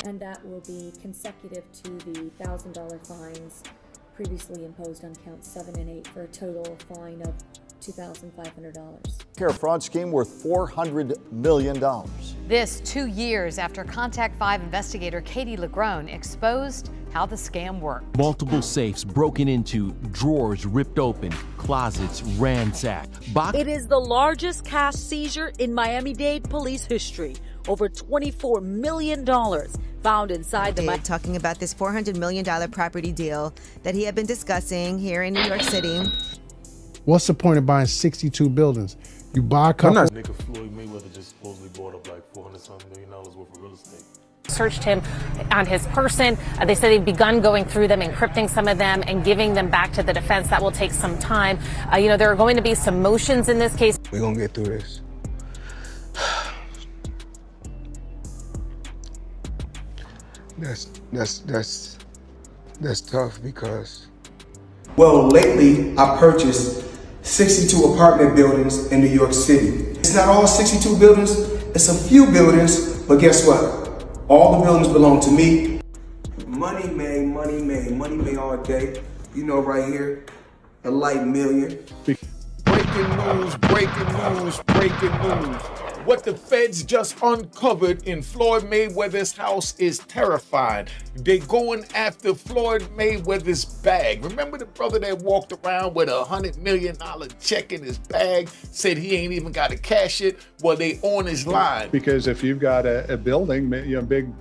And that will be consecutive to the $1,000 fines previously imposed on counts 7 and 8 for a total fine of $2,500. Care fraud scheme worth $400 million. This 2 years after Contact 5 investigator Katie Legrone exposed how the scam worked. Multiple safes broken into, drawers ripped open, closets ransacked. It is the largest cash seizure in Miami-Dade police history. Over $24 million found inside the... Talking about this $400 million property deal that he had been discussing here in New York City. What's the point of buying 62 buildings? You buy a couple... Nigga Floyd Mayweather just supposedly bought up like $400-something million worth of real estate. Searched him on his person. They said they've begun going through them, encrypting some of them, and giving them back to the defense. That will take some time. There are going to be some motions in this case. We're gonna get through this. That's tough because... Well, lately I purchased 62 apartment buildings in New York City. It's not all 62 buildings, it's a few buildings, but guess what? All the buildings belong to me. Money made, money made, money made all day. You know, right here, a light million. Breaking news, breaking news, breaking news. What the feds just uncovered in Floyd Mayweather's house is terrifying. They're going after Floyd Mayweather's bag. Remember the brother that walked around with $100 million check in his bag, said he ain't even got to cash it? Well, they on his line. Because if you've got a building, big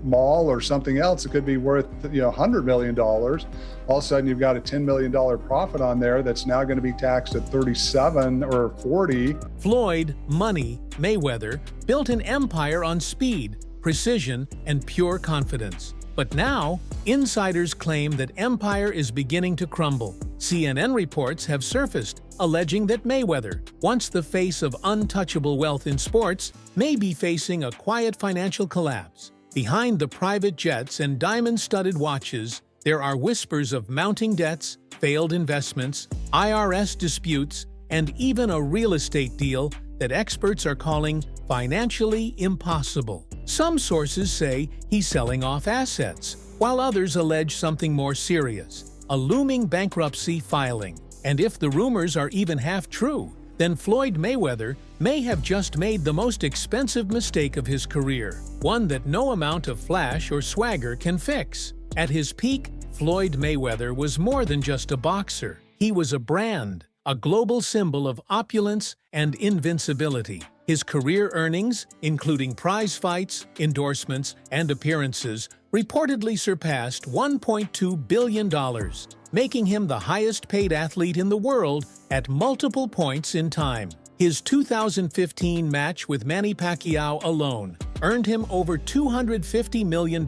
mall or something else, it could be worth $100 million. All of a sudden you've got a $10 million profit on there that's now going to be taxed at 37 or 40. Floyd Money Mayweather built an empire on speed, precision, and pure confidence. But now, insiders claim that empire is beginning to crumble. CNN reports have surfaced alleging that Mayweather, once the face of untouchable wealth in sports, may be facing a quiet financial collapse. Behind the private jets and diamond-studded watches, there are whispers of mounting debts, failed investments, IRS disputes, and even a real estate deal that experts are calling financially impossible. Some sources say he's selling off assets, while others allege something more serious, a looming bankruptcy filing. And if the rumors are even half true, then Floyd Mayweather may have just made the most expensive mistake of his career, one that no amount of flash or swagger can fix. At his peak, Floyd Mayweather was more than just a boxer. He was a brand, a global symbol of opulence and invincibility. His career earnings, including prize fights, endorsements, and appearances, reportedly surpassed $1.2 billion, making him the highest-paid athlete in the world at multiple points in time. His 2015 match with Manny Pacquiao alone earned him over $250 million,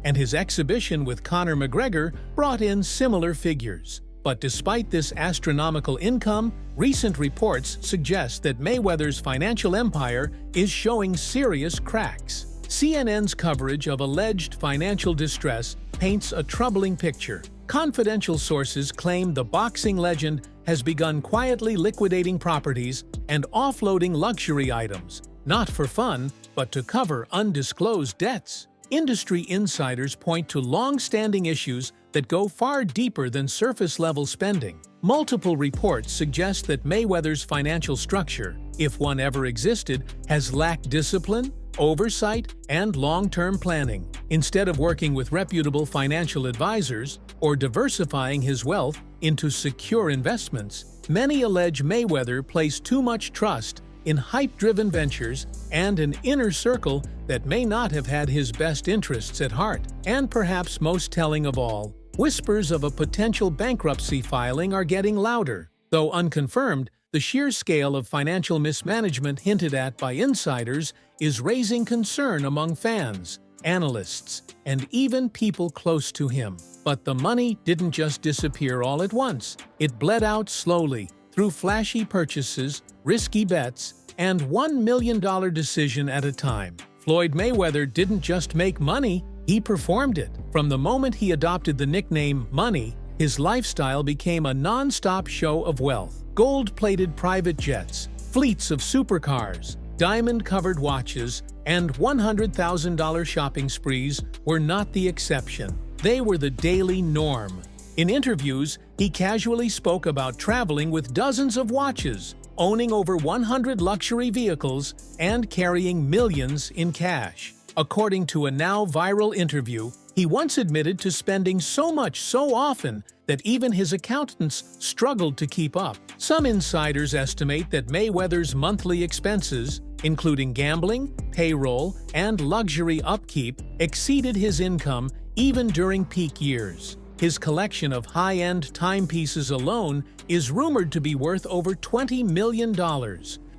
and his exhibition with Conor McGregor brought in similar figures. But despite this astronomical income, recent reports suggest that Mayweather's financial empire is showing serious cracks. CNN's coverage of alleged financial distress paints a troubling picture. Confidential sources claim the boxing legend has begun quietly liquidating properties and offloading luxury items, not for fun, but to cover undisclosed debts. Industry insiders point to long-standing issues that go far deeper than surface-level spending. Multiple reports suggest that Mayweather's financial structure, if one ever existed, has lacked discipline, oversight, and long-term planning. Instead of working with reputable financial advisors or diversifying his wealth into secure investments, many allege Mayweather placed too much trust in hype-driven ventures and an inner circle that may not have had his best interests at heart. And perhaps most telling of all, whispers of a potential bankruptcy filing are getting louder. Though unconfirmed, the sheer scale of financial mismanagement hinted at by insiders is raising concern among fans, analysts, and even people close to him. But the money didn't just disappear all at once. It bled out slowly through flashy purchases, risky bets, and $1 million decision at a time. Floyd Mayweather didn't just make money, he performed it. From the moment he adopted the nickname Money, his lifestyle became a non-stop show of wealth. Gold-plated private jets, fleets of supercars, diamond-covered watches, and $100,000 shopping sprees were not the exception. They were the daily norm. In interviews, he casually spoke about traveling with dozens of watches, owning over 100 luxury vehicles, and carrying millions in cash. According to a now viral interview, he once admitted to spending so much so often that even his accountants struggled to keep up. Some insiders estimate that Mayweather's monthly expenses, including gambling, payroll, and luxury upkeep, exceeded his income even during peak years. His collection of high-end timepieces alone is rumored to be worth over $20 million,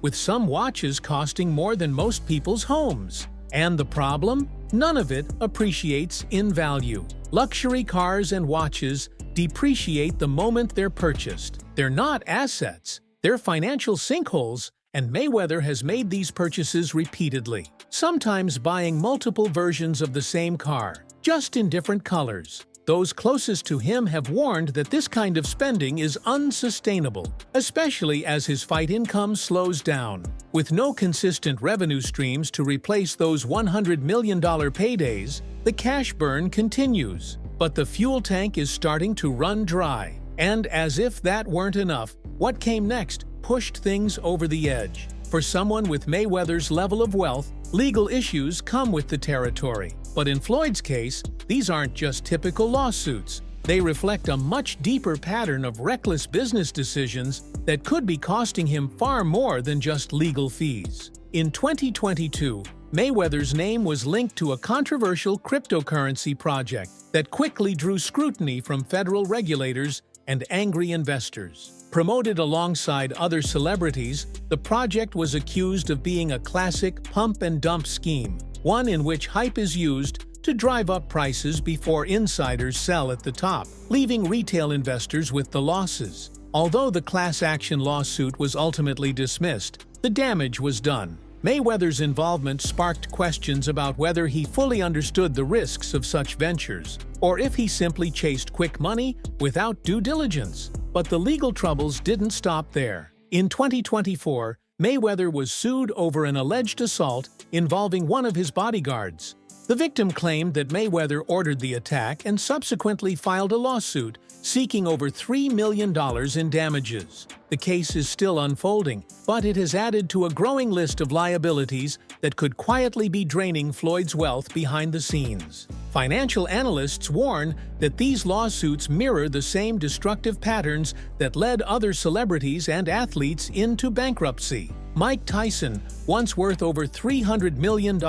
with some watches costing more than most people's homes. And the problem? None of it appreciates in value. Luxury cars and watches depreciate the moment they're purchased. They're not assets, they're financial sinkholes, and Mayweather has made these purchases repeatedly, sometimes buying multiple versions of the same car, just in different colors. Those closest to him have warned that this kind of spending is unsustainable, especially as his fight income slows down. With no consistent revenue streams to replace those $100 million paydays, the cash burn continues. But the fuel tank is starting to run dry. And as if that weren't enough, what came next pushed things over the edge. For someone with Mayweather's level of wealth, legal issues come with the territory. But in Floyd's case, these aren't just typical lawsuits. They reflect a much deeper pattern of reckless business decisions that could be costing him far more than just legal fees. In 2022, Mayweather's name was linked to a controversial cryptocurrency project that quickly drew scrutiny from federal regulators and angry investors. Promoted alongside other celebrities, the project was accused of being a classic pump-and-dump scheme, one in which hype is used to drive up prices before insiders sell at the top, leaving retail investors with the losses. Although the class action lawsuit was ultimately dismissed, the damage was done. Mayweather's involvement sparked questions about whether he fully understood the risks of such ventures, or if he simply chased quick money without due diligence. But the legal troubles didn't stop there. In 2024, Mayweather was sued over an alleged assault involving one of his bodyguards. The victim claimed that Mayweather ordered the attack and subsequently filed a lawsuit seeking over $3 million in damages. The case is still unfolding, but it has added to a growing list of liabilities that could quietly be draining Floyd's wealth behind the scenes. Financial analysts warn that these lawsuits mirror the same destructive patterns that led other celebrities and athletes into bankruptcy. Mike Tyson, once worth over $300 million,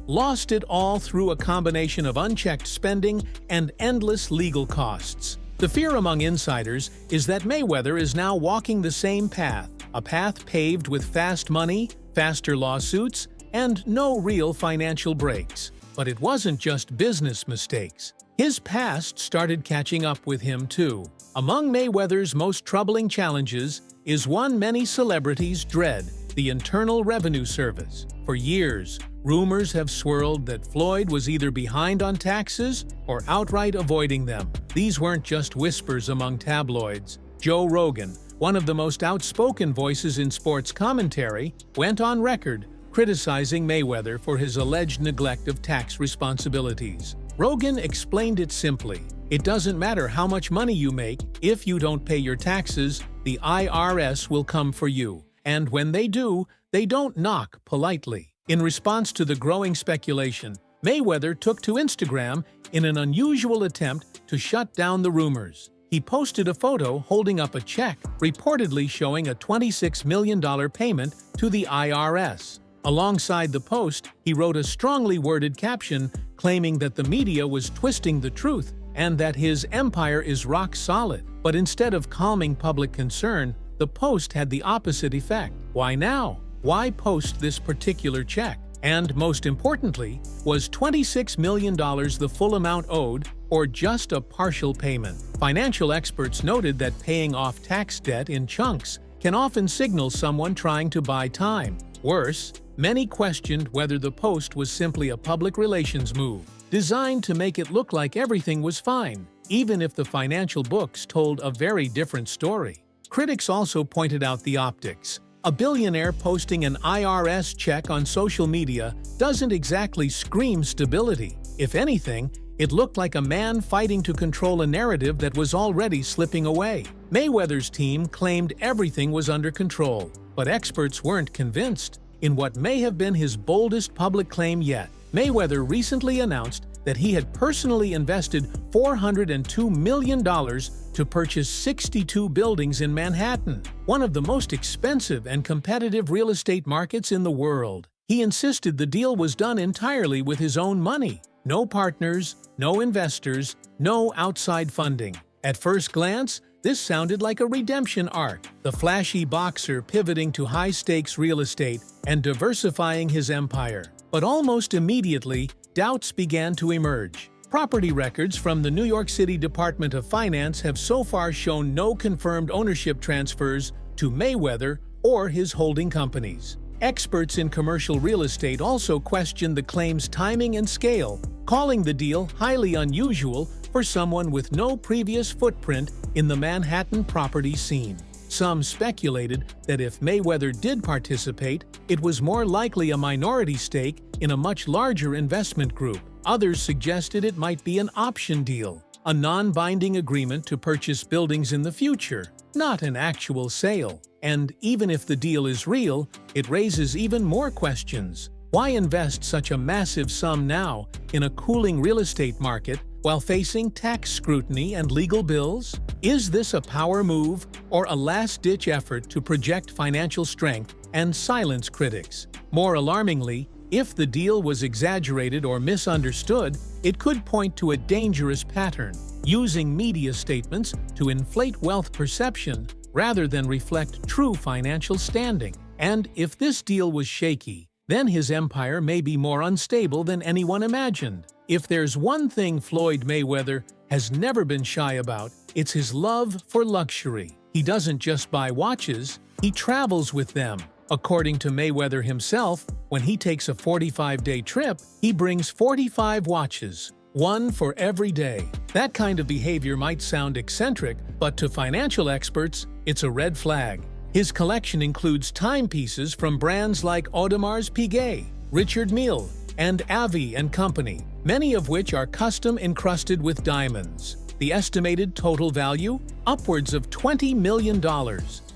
lost it all through a combination of unchecked spending and endless legal costs. The fear among insiders is that Mayweather is now walking the same path, a path paved with fast money, faster lawsuits, and no real financial breaks. But it wasn't just business mistakes. His past started catching up with him too. Among Mayweather's most troubling challenges is one many celebrities dread: the Internal Revenue Service. For years, rumors have swirled that Floyd was either behind on taxes or outright avoiding them. These weren't just whispers among tabloids. Joe Rogan, one of the most outspoken voices in sports commentary, went on record criticizing Mayweather for his alleged neglect of tax responsibilities. Rogan explained it simply: it doesn't matter how much money you make, if you don't pay your taxes, the IRS will come for you. And when they do, they don't knock politely. In response to the growing speculation, Mayweather took to Instagram in an unusual attempt to shut down the rumors. He posted a photo holding up a check, reportedly showing a $26 million payment to the IRS. Alongside the post, he wrote a strongly worded caption claiming that the media was twisting the truth and that his empire is rock solid. But instead of calming public concern, the post had the opposite effect. Why now? Why post this particular check? And most importantly, was $26 million the full amount owed, or just a partial payment? Financial experts noted that paying off tax debt in chunks can often signal someone trying to buy time. Worse, many questioned whether the post was simply a public relations move, designed to make it look like everything was fine, even if the financial books told a very different story. Critics also pointed out the optics. A billionaire posting an IRS check on social media doesn't exactly scream stability. If anything, it looked like a man fighting to control a narrative that was already slipping away. Mayweather's team claimed everything was under control, but experts weren't convinced. In what may have been his boldest public claim yet, Mayweather recently announced that he had personally invested $402 million to purchase 62 buildings in Manhattan, one of the most expensive and competitive real estate markets in the world. He insisted the deal was done entirely with his own money. No partners, no investors, no outside funding. At first glance, this sounded like a redemption arc, the flashy boxer pivoting to high-stakes real estate and diversifying his empire. But almost immediately, doubts began to emerge. Property records from the New York City Department of Finance have so far shown no confirmed ownership transfers to Mayweather or his holding companies. Experts in commercial real estate also questioned the claim's timing and scale, calling the deal highly unusual for someone with no previous footprint in the Manhattan property scene. Some speculated that if Mayweather did participate, it was more likely a minority stake in a much larger investment group. Others suggested it might be an option deal, a non-binding agreement to purchase buildings in the future, not an actual sale. And even if the deal is real, it raises even more questions. Why invest such a massive sum now in a cooling real estate market while facing tax scrutiny and legal bills? Is this a power move or a last-ditch effort to project financial strength and silence critics? More alarmingly, if the deal was exaggerated or misunderstood, it could point to a dangerous pattern, using media statements to inflate wealth perception rather than reflect true financial standing. And if this deal was shaky, then his empire may be more unstable than anyone imagined. If there's one thing Floyd Mayweather has never been shy about, it's his love for luxury. He doesn't just buy watches, he travels with them. According to Mayweather himself, when he takes a 45-day trip, he brings 45 watches, one for every day. That kind of behavior might sound eccentric, but to financial experts, it's a red flag. His collection includes timepieces from brands like Audemars Piguet, Richard Mille, and Avi & Company, many of which are custom encrusted with diamonds. The estimated total value? Upwards of $20 million.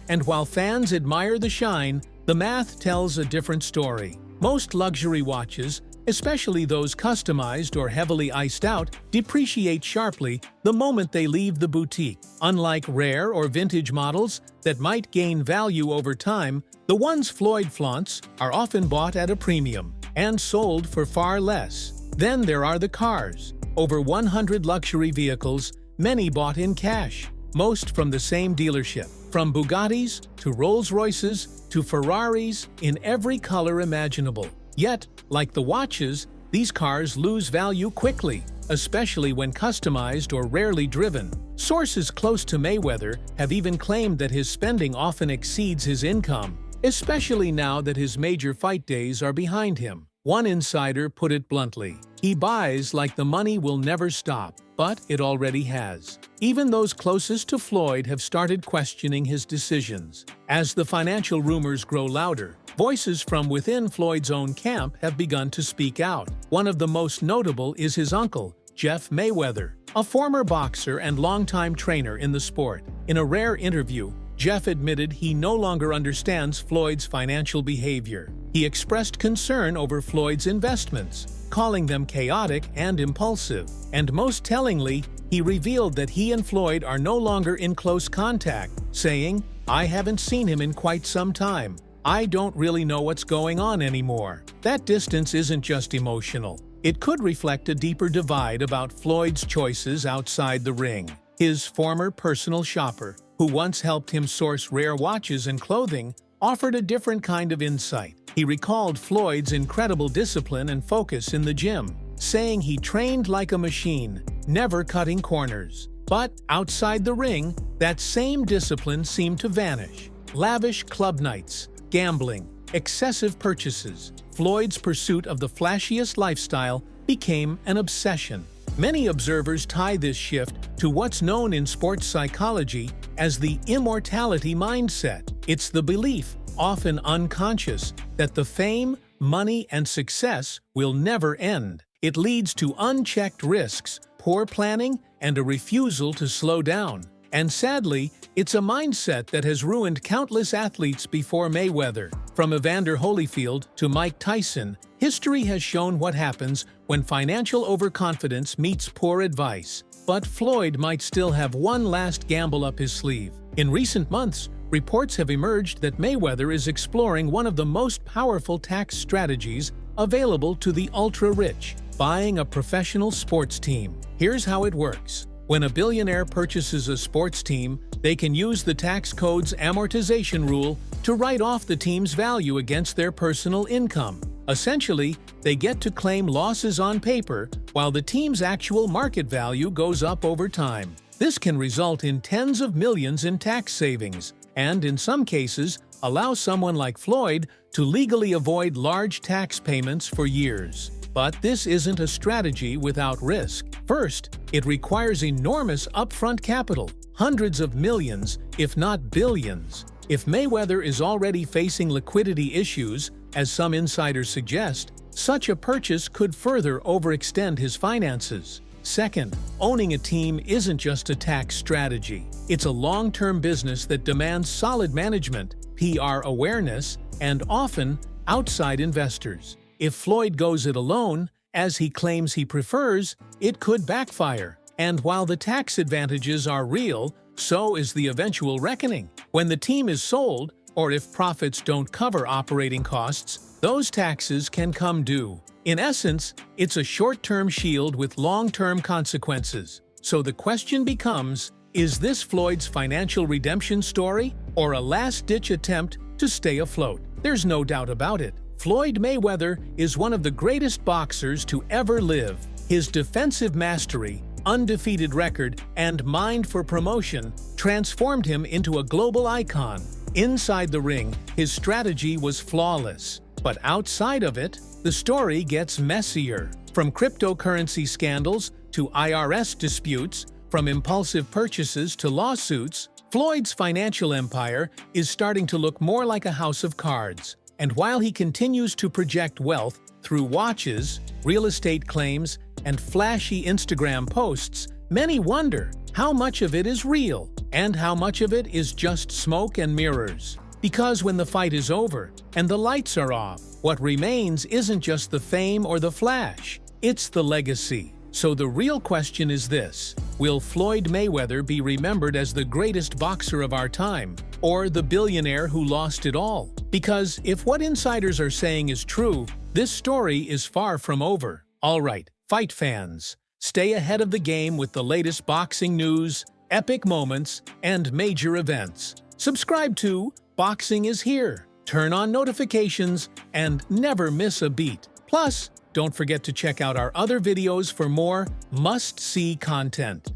And while fans admire the shine, the math tells a different story. Most luxury watches, especially those customized or heavily iced out, depreciate sharply the moment they leave the boutique. Unlike rare or vintage models that might gain value over time, the ones Floyd flaunts are often bought at a premium and sold for far less. Then there are the cars. Over 100 luxury vehicles, many bought in cash, most from the same dealership. From Bugattis to Rolls-Royces to Ferraris in every color imaginable. Yet, like the watches, these cars lose value quickly, especially when customized or rarely driven. Sources close to Mayweather have even claimed that his spending often exceeds his income, especially now that his major fight days are behind him. One insider put it bluntly, he buys like the money will never stop, but it already has. Even those closest to Floyd have started questioning his decisions. As the financial rumors grow louder, voices from within Floyd's own camp have begun to speak out. One of the most notable is his uncle, Jeff Mayweather, a former boxer and longtime trainer in the sport. In a rare interview, Jeff admitted he no longer understands Floyd's financial behavior. He expressed concern over Floyd's investments, calling them chaotic and impulsive. And most tellingly, he revealed that he and Floyd are no longer in close contact, saying, "I haven't seen him in quite some time. I don't really know what's going on anymore." That distance isn't just emotional. It could reflect a deeper divide about Floyd's choices outside the ring. His former personal shopper, who once helped him source rare watches and clothing, offered a different kind of insight. He recalled Floyd's incredible discipline and focus in the gym, saying he trained like a machine, never cutting corners. But outside the ring, that same discipline seemed to vanish. Lavish club nights, gambling, excessive purchases. Floyd's pursuit of the flashiest lifestyle became an obsession. Many observers tie this shift to what's known in sports psychology as the immortality mindset. It's the belief often unconscious, that the fame, money, and success will never end. It leads to unchecked risks, poor planning, and a refusal to slow down. And sadly, it's a mindset that has ruined countless athletes before Mayweather. From Evander Holyfield to Mike Tyson, history has shown what happens when financial overconfidence meets poor advice. But Floyd might still have one last gamble up his sleeve. In recent months, reports have emerged that Mayweather is exploring one of the most powerful tax strategies available to the ultra-rich: buying a professional sports team. Here's how it works. When a billionaire purchases a sports team, they can use the tax code's amortization rule to write off the team's value against their personal income. Essentially, they get to claim losses on paper while the team's actual market value goes up over time. This can result in tens of millions in tax savings, and in some cases, allow someone like Floyd to legally avoid large tax payments for years. But this isn't a strategy without risk. First, it requires enormous upfront capital, hundreds of millions, if not billions. If Mayweather is already facing liquidity issues, as some insiders suggest, such a purchase could further overextend his finances. Second, owning a team isn't just a tax strategy. It's a long-term business that demands solid management, PR awareness, and often outside investors. If Floyd goes it alone, as he claims he prefers, it could backfire. And while the tax advantages are real, so is the eventual reckoning. When the team is sold, or if profits don't cover operating costs, those taxes can come due. In essence, it's a short-term shield with long-term consequences. So the question becomes, is this Floyd's financial redemption story, or a last-ditch attempt to stay afloat? There's no doubt about it. Floyd Mayweather is one of the greatest boxers to ever live. His defensive mastery, undefeated record, and mind for promotion transformed him into a global icon. Inside the ring, his strategy was flawless. But outside of it, the story gets messier. From cryptocurrency scandals to IRS disputes, from impulsive purchases to lawsuits, Floyd's financial empire is starting to look more like a house of cards. And while he continues to project wealth through watches, real estate claims, and flashy Instagram posts, many wonder how much of it is real and how much of it is just smoke and mirrors. Because when the fight is over and the lights are off, what remains isn't just the fame or the flash, it's the legacy. So the real question is this: will Floyd Mayweather be remembered as the greatest boxer of our time, or the billionaire who lost it all? Because if what insiders are saying is true, this story is far from over. All right, fight fans, stay ahead of the game with the latest boxing news, epic moments, and major events. Subscribe to Boxing is Here, turn on notifications, and never miss a beat. Plus, don't forget to check out our other videos for more must-see content.